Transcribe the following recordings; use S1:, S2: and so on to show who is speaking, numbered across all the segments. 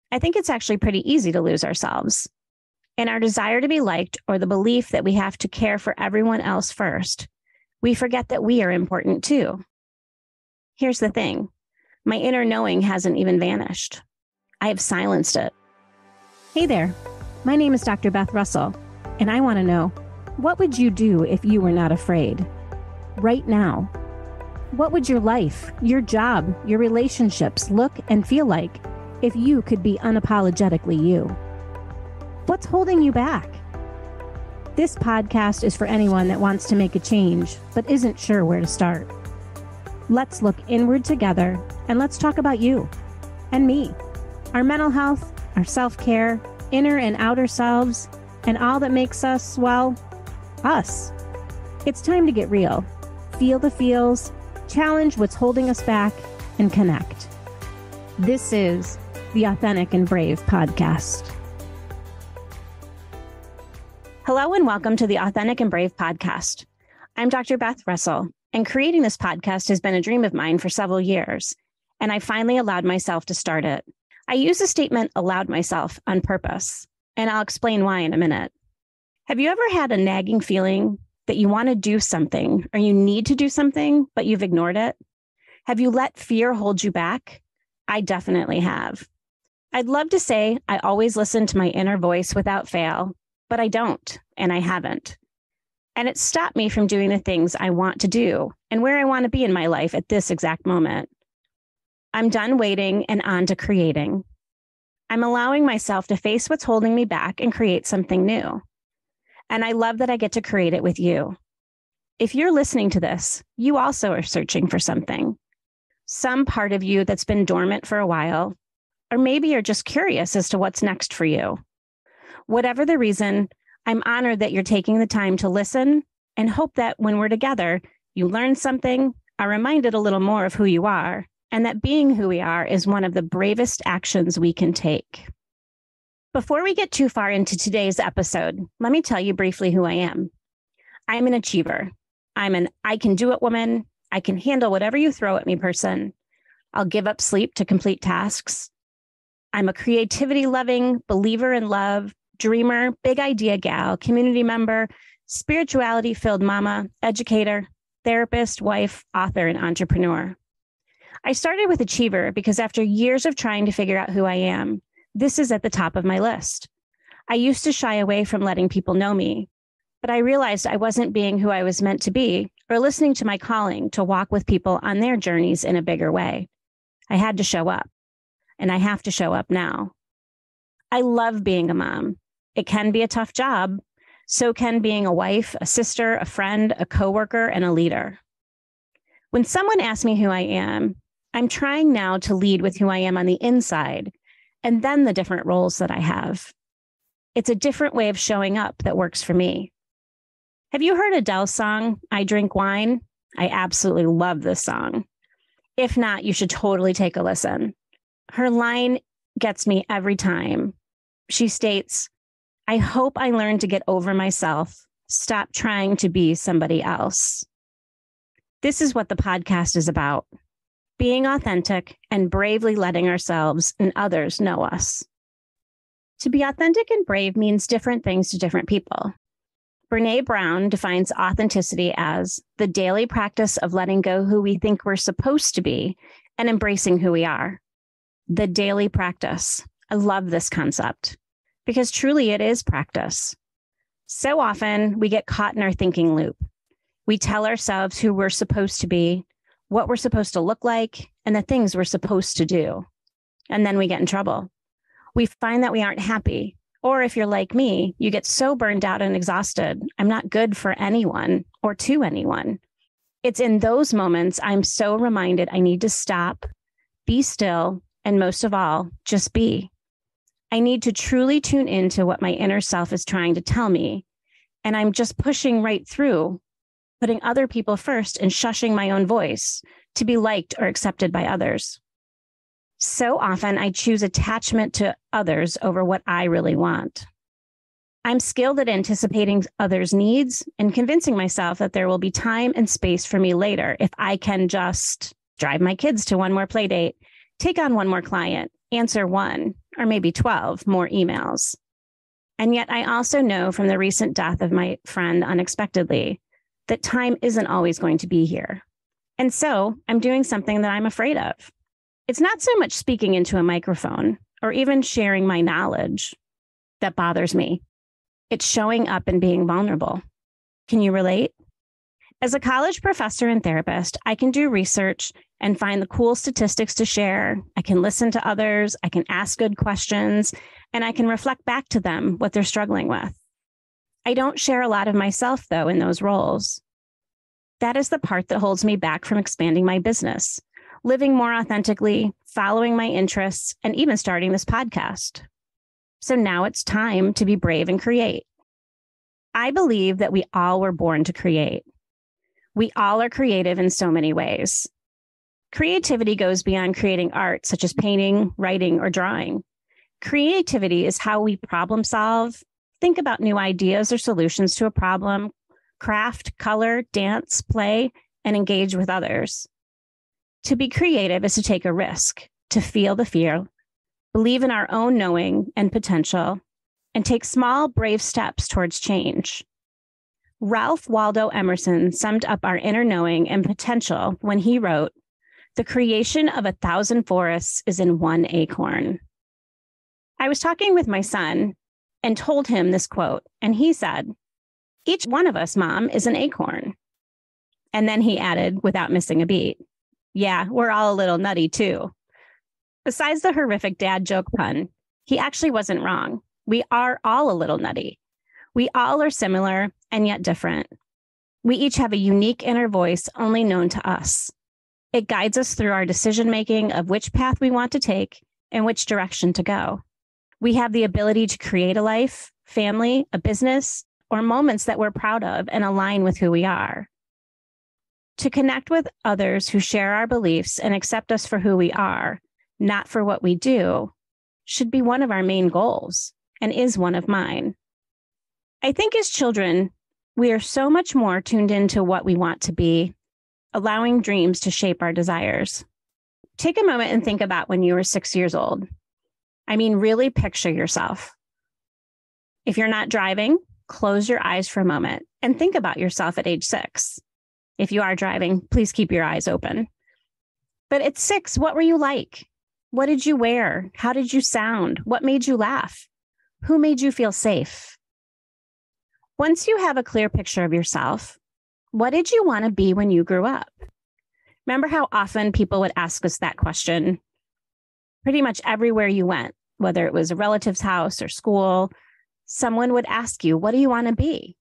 S1: I think it's actually pretty easy to lose ourselves. In our desire to be liked or the belief that we have to care for everyone else first, we forget that we are important too. Here's the thing. My inner knowing hasn't even vanished. I have silenced it. Hey there. My name is Dr. Beth Russell, and I want to know, what would you do if you were not afraid? Right now. What would your life, your job, your relationships look and feel like if you could be unapologetically you? What's holding you back? This podcast is for anyone that wants to make a change but isn't sure where to start. Let's look inward together and let's talk about you and me, our mental health, our self-care, inner and outer selves, and all that makes us, well, us. It's time to get real, feel the feels, challenge what's holding us back, and connect. This is the Authentic and Brave podcast. Hello and welcome to the Authentic and Brave podcast. I'm Dr. Beth Russell, and creating this podcast has been a dream of mine for several years, and I finally allowed myself to start it. I use the statement allowed myself on purpose, and I'll explain why in a minute. Have you ever had a nagging feeling that you want to do something or you need to do something, but you've ignored it? Have you let fear hold you back? I definitely have. I'd love to say I always listen to my inner voice without fail, but I don't, and I haven't. And it stopped me from doing the things I want to do and where I want to be in my life at this exact moment. I'm done waiting and on to creating. I'm allowing myself to face what's holding me back and create something new. And I love that I get to create it with you. If you're listening to this, you also are searching for something. Some part of you that's been dormant for a while, or maybe you're just curious as to what's next for you. Whatever the reason, I'm honored that you're taking the time to listen and hope that when we're together, you learn something, are reminded a little more of who you are, and that being who we are is one of the bravest actions we can take. Before we get too far into today's episode, let me tell you briefly who I am. I'm an achiever. I'm an I can do it woman. I can handle whatever you throw at me person. I'll give up sleep to complete tasks. I'm a creativity-loving, believer in love, dreamer, big idea gal, community member, spirituality-filled mama, educator, therapist, wife, author, and entrepreneur. I started with achiever because after years of trying to figure out who I am, this is at the top of my list. I used to shy away from letting people know me, but I realized I wasn't being who I was meant to be or listening to my calling to walk with people on their journeys in a bigger way. I had to show up, and I have to show up now. I love being a mom. It can be a tough job. So can being a wife, a sister, a friend, a coworker, and a leader. When someone asks me who I am, I'm trying now to lead with who I am on the inside, and then the different roles that I have. It's a different way of showing up that works for me. Have you heard Adele's song, I Drink Wine? I absolutely love this song. If not, you should totally take a listen. Her line gets me every time. She states, I hope I learn to get over myself, stop trying to be somebody else. This is what the podcast is about. Being authentic and bravely letting ourselves and others know us. To be authentic and brave means different things to different people. Brené Brown defines authenticity as the daily practice of letting go who we think we're supposed to be and embracing who we are. The daily practice. I love this concept because truly it is practice. So often we get caught in our thinking loop. We tell ourselves who we're supposed to be, what we're supposed to look like, and the things we're supposed to do. And then we get in trouble. We find that we aren't happy. Or if you're like me, you get so burned out and exhausted. I'm not good for anyone or to anyone. It's in those moments I'm so reminded I need to stop, be still, and most of all, just be. I need to truly tune into what my inner self is trying to tell me. And I'm just pushing right through, putting other people first and shushing my own voice to be liked or accepted by others. So often I choose attachment to others over what I really want. I'm skilled at anticipating others' needs and convincing myself that there will be time and space for me later if I can just drive my kids to one more play date, take on one more client, answer one or maybe 12 more emails. And yet I also know from the recent death of my friend unexpectedly that time isn't always going to be here. And so I'm doing something that I'm afraid of. It's not so much speaking into a microphone or even sharing my knowledge that bothers me. It's showing up and being vulnerable. Can you relate? As a college professor and therapist, I can do research and find the cool statistics to share. I can listen to others. I can ask good questions, and I can reflect back to them what they're struggling with. I don't share a lot of myself, though, in those roles. That is the part that holds me back from expanding my business, living more authentically, following my interests, and even starting this podcast. So now it's time to be brave and create. I believe that we all were born to create. We all are creative in so many ways. Creativity goes beyond creating art, such as painting, writing, or drawing. Creativity is how we problem solve, think about new ideas or solutions to a problem, craft, color, dance, play, and engage with others. To be creative is to take a risk, to feel the fear, believe in our own knowing and potential, and take small, brave steps towards change. Ralph Waldo Emerson summed up our inner knowing and potential when he wrote, "The creation of 1,000 forests is in one acorn." I was talking with my son and told him this quote, and he said, "Each one of us, Mom, is an acorn." And then he added, without missing a beat, "Yeah, we're all a little nutty too." Besides the horrific dad joke pun, he actually wasn't wrong. We are all a little nutty. We all are similar and yet different. We each have a unique inner voice only known to us. It guides us through our decision-making of which path we want to take and which direction to go. We have the ability to create a life, family, a business, or moments that we're proud of and align with who we are. To connect with others who share our beliefs and accept us for who we are, not for what we do, should be one of our main goals and is one of mine. I think as children, we are so much more tuned into what we want to be, allowing dreams to shape our desires. Take a moment and think about when you were 6 years old. I mean, really picture yourself. If you're not driving, close your eyes for a moment and think about yourself at age 6. If you are driving, please keep your eyes open. But at 6, what were you like? What did you wear? How did you sound? What made you laugh? Who made you feel safe? Once you have a clear picture of yourself, what did you want to be when you grew up? Remember how often people would ask us that question? Pretty much everywhere you went, whether it was a relative's house or school, someone would ask you, what do you want to be?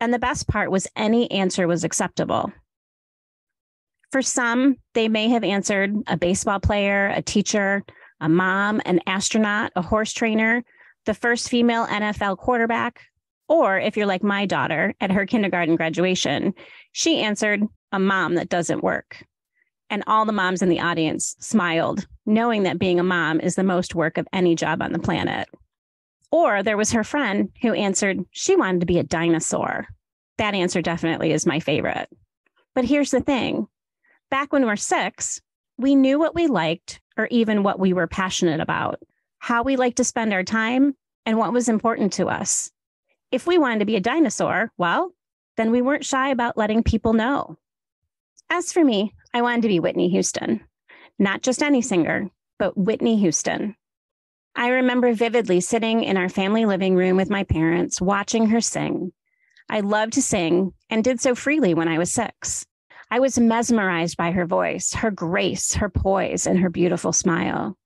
S1: And the best part was any answer was acceptable. For some, they may have answered a baseball player, a teacher, a mom, an astronaut, a horse trainer, the first female NFL quarterback, or if you're like my daughter at her kindergarten graduation, she answered a mom that doesn't work. And all the moms in the audience smiled, knowing that being a mom is the most work of any job on the planet. Or there was her friend who answered she wanted to be a dinosaur. That answer definitely is my favorite. But here's the thing. Back when we were 6, we knew what we liked or even what we were passionate about, how we liked to spend our time, and what was important to us. If we wanted to be a dinosaur, well, then we weren't shy about letting people know. As for me, I wanted to be Whitney Houston. Not just any singer, but Whitney Houston. I remember vividly sitting in our family living room with my parents, watching her sing. I loved to sing and did so freely when I was 6. I was mesmerized by her voice, her grace, her poise, and her beautiful smile.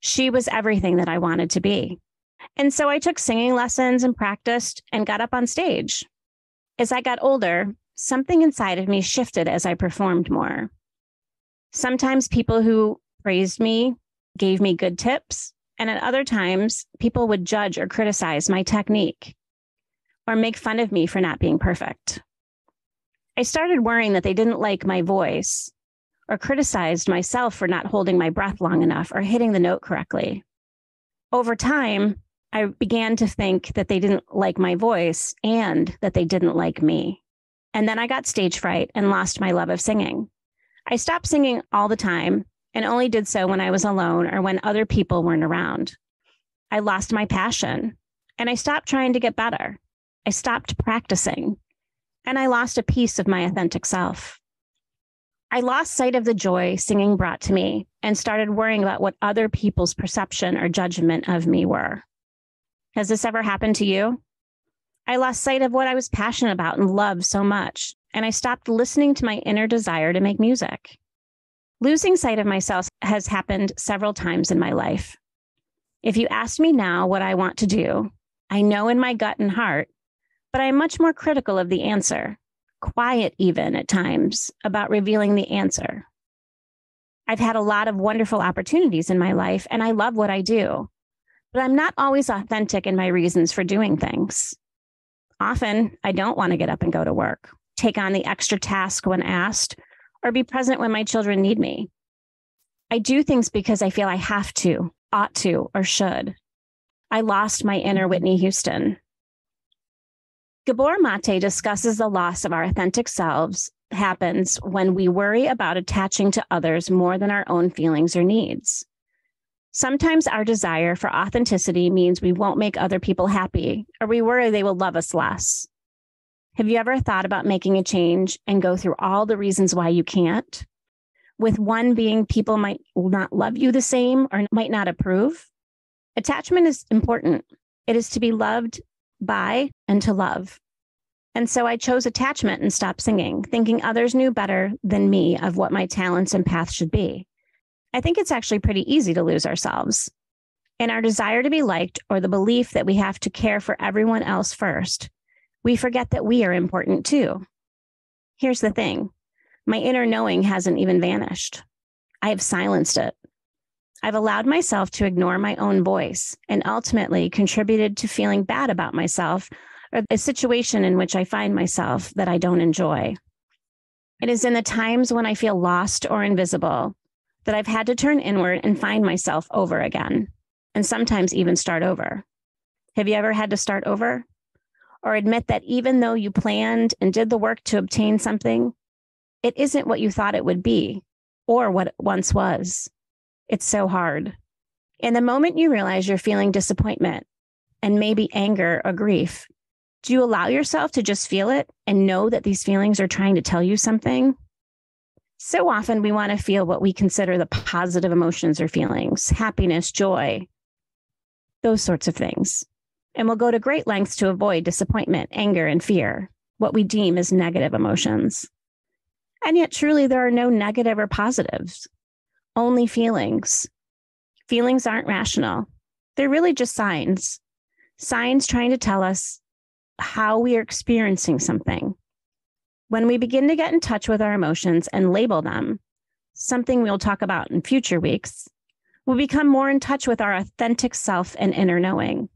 S1: She was everything that I wanted to be. And so I took singing lessons and practiced and got up on stage. As I got older, something inside of me shifted as I performed more. Sometimes people who praised me gave me good tips, and at other times, people would judge or criticize my technique or make fun of me for not being perfect. I started worrying that they didn't like my voice or criticized myself for not holding my breath long enough or hitting the note correctly. Over time, I began to think that they didn't like my voice and that they didn't like me. And then I got stage fright and lost my love of singing. I stopped singing all the time and only did so when I was alone or when other people weren't around. I lost my passion, and I stopped trying to get better. I stopped practicing, and I lost a piece of my authentic self. I lost sight of the joy singing brought to me and started worrying about what other people's perception or judgment of me were. Has this ever happened to you? I lost sight of what I was passionate about and loved so much, and I stopped listening to my inner desire to make music. Losing sight of myself has happened several times in my life. If you asked me now what I want to do, I know in my gut and heart, but I'm much more critical of the answer, quiet even at times, about revealing the answer. I've had a lot of wonderful opportunities in my life, and I love what I do, but I'm not always authentic in my reasons for doing things. Often, I don't want to get up and go to work, take on the extra task when asked, or be present when my children need me. I do things because I feel I have to, ought to, or should. I lost my inner Whitney Houston. Gabor Mate discusses the loss of our authentic selves happens when we worry about attaching to others more than our own feelings or needs. Sometimes our desire for authenticity means we won't make other people happy, or we worry they will love us less. Have you ever thought about making a change and go through all the reasons why you can't? With one being people might not love you the same or might not approve. Attachment is important. It is to be loved by and to love. And so I chose attachment and stopped singing, thinking others knew better than me of what my talents and path should be. I think it's actually pretty easy to lose ourselves. In our desire to be liked or the belief that we have to care for everyone else first, we forget that we are important too. Here's the thing. My inner knowing hasn't even vanished. I have silenced it. I've allowed myself to ignore my own voice and ultimately contributed to feeling bad about myself or a situation in which I find myself that I don't enjoy. It is in the times when I feel lost or invisible that I've had to turn inward and find myself over again, and sometimes even start over. Have you ever had to start over? Or admit that even though you planned and did the work to obtain something, it isn't what you thought it would be or what it once was. It's so hard. In the moment you realize you're feeling disappointment and maybe anger or grief, do you allow yourself to just feel it and know that these feelings are trying to tell you something? So often we want to feel what we consider the positive emotions or feelings, happiness, joy, those sorts of things. And we'll go to great lengths to avoid disappointment, anger, and fear, what we deem as negative emotions. And yet truly there are no negative or positives, only feelings. Feelings aren't rational. They're really just signs trying to tell us how we are experiencing something. When we begin to get in touch with our emotions and label them, something we'll talk about in future weeks, we'll become more in touch with our authentic self and inner knowing.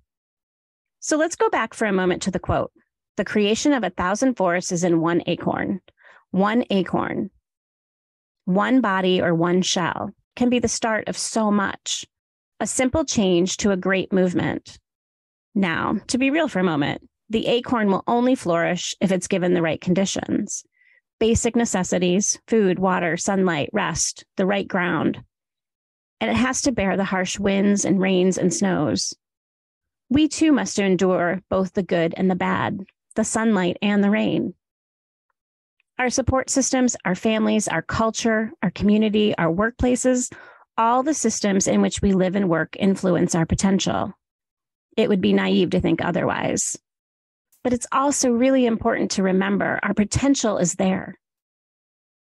S1: So let's go back for a moment to the quote. The creation of 1,000 forests is in one acorn. One acorn, one body or one shell can be the start of so much. A simple change to a great movement. Now, to be real for a moment, the acorn will only flourish if it's given the right conditions. Basic necessities, food, water, sunlight, rest, the right ground. And it has to bear the harsh winds and rains and snows. We too must endure both the good and the bad, the sunlight and the rain. Our support systems, our families, our culture, our community, our workplaces, all the systems in which we live and work influence our potential. It would be naive to think otherwise. But it's also really important to remember our potential is there.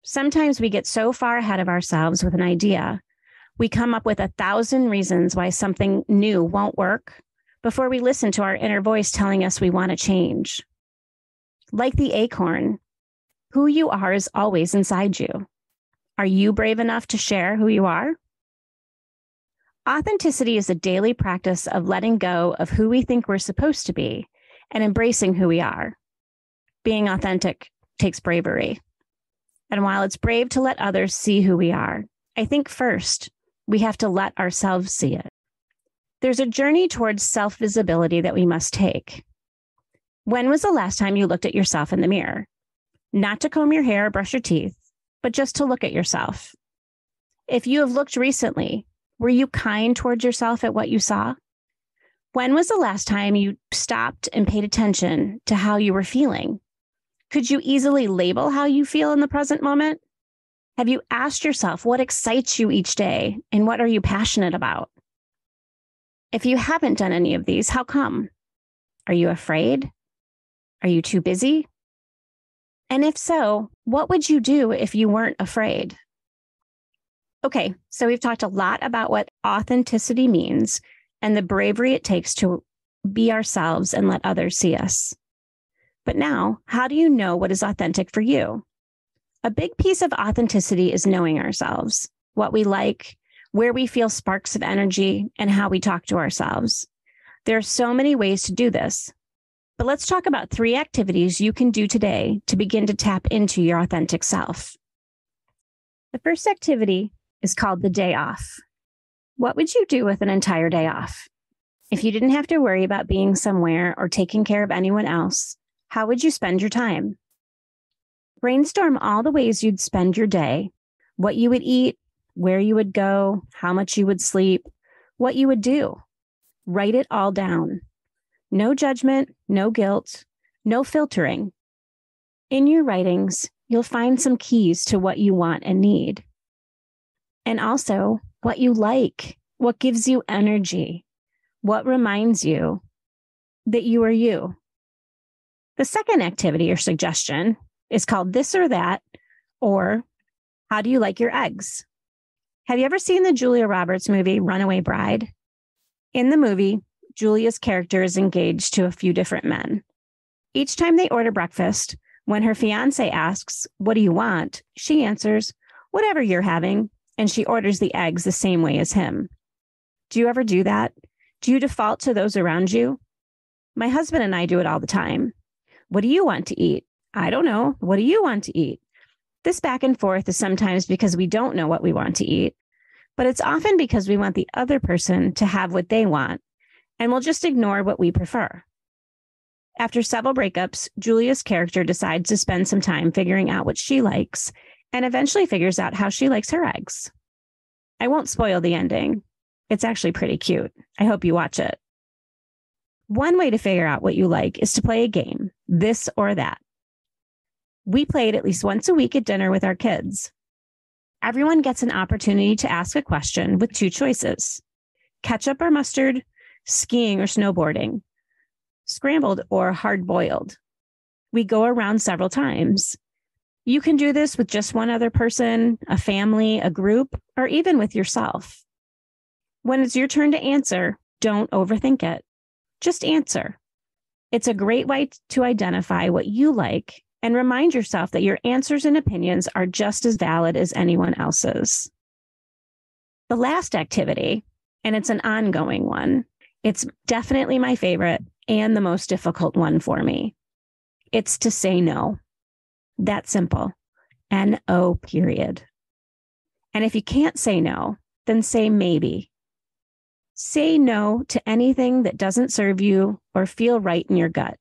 S1: Sometimes we get so far ahead of ourselves with an idea, we come up with 1,000 reasons why something new won't work before we listen to our inner voice telling us we want to change. Like the acorn, who you are is always inside you. Are you brave enough to share who you are? Authenticity is a daily practice of letting go of who we think we're supposed to be and embracing who we are. Being authentic takes bravery. And while it's brave to let others see who we are, I think first we have to let ourselves see it. There's a journey towards self-visibility that we must take. When was the last time you looked at yourself in the mirror? Not to comb your hair or brush your teeth, but just to look at yourself. If you have looked recently, were you kind towards yourself at what you saw? When was the last time you stopped and paid attention to how you were feeling? Could you easily label how you feel in the present moment? Have you asked yourself what excites you each day and what are you passionate about? If you haven't done any of these, how come? Are you afraid? Are you too busy? And if so, what would you do if you weren't afraid? Okay, so we've talked a lot about what authenticity means and the bravery it takes to be ourselves and let others see us. But now, how do you know what is authentic for you? A big piece of authenticity is knowing ourselves, what we like, where we feel sparks of energy, and how we talk to ourselves. There are so many ways to do this, but let's talk about 3 activities you can do today to begin to tap into your authentic self. The first activity is called the day off. What would you do with an entire day off? If you didn't have to worry about being somewhere or taking care of anyone else, how would you spend your time? Brainstorm all the ways you'd spend your day, what you would eat, where you would go, how much you would sleep, what you would do. Write it all down. No judgment, no guilt, no filtering. In your writings, you'll find some keys to what you want and need. And also what you like, what gives you energy, what reminds you that you are you. The second activity or suggestion is called This or That, or How Do You Like Your Eggs? Have you ever seen the Julia Roberts movie, Runaway Bride? In the movie, Julia's character is engaged to a few different men. Each time they order breakfast, when her fiance asks, "What do you want?" she answers, "Whatever you're having," and she orders the eggs the same way as him. Do you ever do that? Do you default to those around you? My husband and I do it all the time. What do you want to eat? I don't know. What do you want to eat? This back and forth is sometimes because we don't know what we want to eat, but it's often because we want the other person to have what they want, and we'll just ignore what we prefer. After several breakups, Julia's character decides to spend some time figuring out what she likes and eventually figures out how she likes her eggs. I won't spoil the ending. It's actually pretty cute. I hope you watch it. One way to figure out what you like is to play a game, This or That. We play it at least once a week at dinner with our kids. Everyone gets an opportunity to ask a question with 2 choices: ketchup or mustard, skiing or snowboarding, scrambled or hard-boiled. We go around several times. You can do this with just one other person, a family, a group, or even with yourself. When it's your turn to answer, don't overthink it. Just answer. It's a great way to identify what you like and remind yourself that your answers and opinions are just as valid as anyone else's. The last activity, and it's an ongoing one, it's definitely my favorite and the most difficult one for me. It's to say no. That simple. N-O, period. And if you can't say no, then say maybe. Say no to anything that doesn't serve you or feel right in your gut.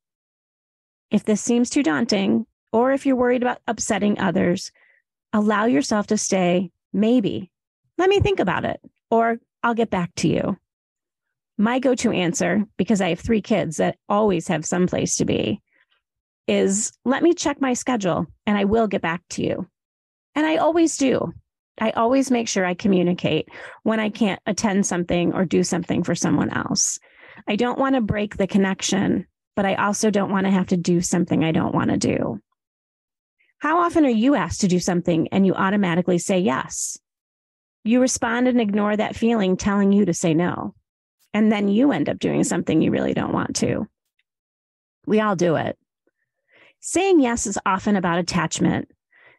S1: If this seems too daunting, or if you're worried about upsetting others, allow yourself to say, maybe. Let me think about it, or I'll get back to you. My go-to answer, because I have 3 kids that always have someplace to be, is let me check my schedule and I will get back to you. And I always do. I always make sure I communicate when I can't attend something or do something for someone else. I don't want to break the connection, but I also don't want to have to do something I don't want to do. How often are you asked to do something and you automatically say yes? You respond and ignore that feeling telling you to say no. And then you end up doing something you really don't want to. We all do it. Saying yes is often about attachment,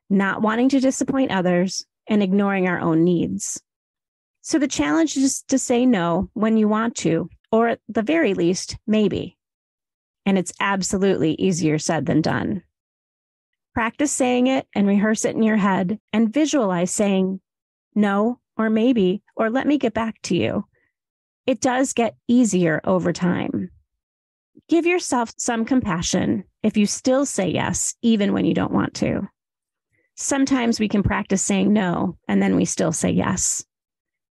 S1: not wanting to disappoint others, and ignoring our own needs. So the challenge is to say no when you want to, or at the very least, maybe. And it's absolutely easier said than done. Practice saying it and rehearse it in your head and visualize saying no, or maybe, or let me get back to you. It does get easier over time. Give yourself some compassion if you still say yes, even when you don't want to. Sometimes we can practice saying no, and then we still say yes.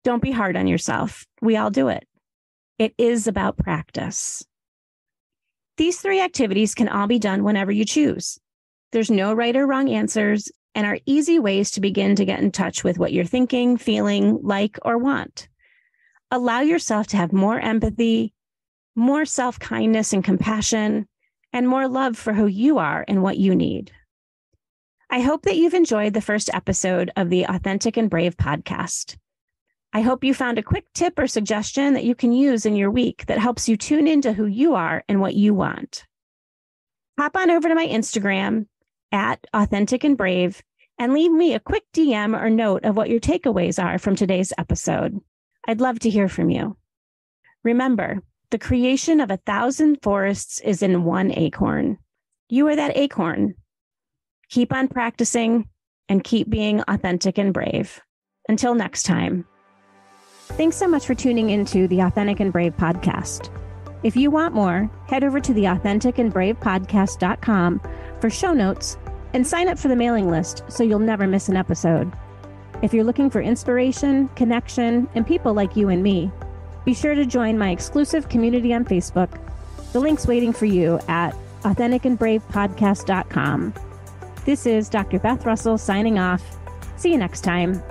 S1: Don't be hard on yourself. We all do it. It is about practice. These 3 activities can all be done whenever you choose. There's no right or wrong answers and are easy ways to begin to get in touch with what you're thinking, feeling, like, or want. Allow yourself to have more empathy, more self-kindness and compassion, and more love for who you are and what you need. I hope that you've enjoyed the first episode of the Authentic and Brave podcast. I hope you found a quick tip or suggestion that you can use in your week that helps you tune into who you are and what you want. Hop on over to my Instagram @AuthenticAndBrave and leave me a quick DM or note of what your takeaways are from today's episode. I'd love to hear from you. Remember, the creation of 1,000 forests is in one acorn. You are that acorn. Keep on practicing and keep being authentic and brave. Until next time. Thanks so much for tuning into the Authentic and Brave podcast. If you want more, head over to the authenticandbravepodcast.com for show notes and sign up for the mailing list so you'll never miss an episode. If you're looking for inspiration, connection, and people like you and me, be sure to join my exclusive community on Facebook. The link's waiting for you at authenticandbravepodcast.com. This is Dr. Beth Russell signing off. See you next time.